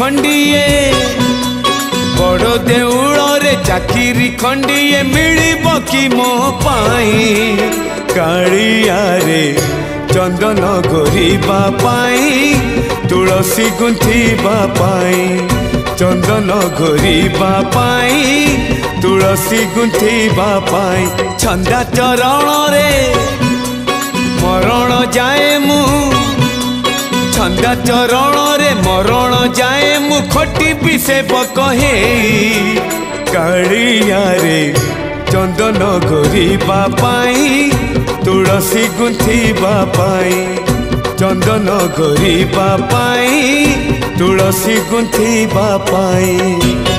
खंडिए बड़ देउल रे चाकिरी खंडिए मिलिब कि मो पाई कालिया रे चंदन घोरिबा पाई तुलसी गुंथिबा पाई चंदन घोरिबा पाई तुलसी गुंथिबा पाई छंदा चरण रे मरण जाए मु छंदा चरण रे मरण जाए मु खटी पिसे कहे कालिया रे चंदन घोरिबा पाई तुलसी गुंथिबा पाई चंदन घोरिबा पाई तुलसी गुंथिबा पाई।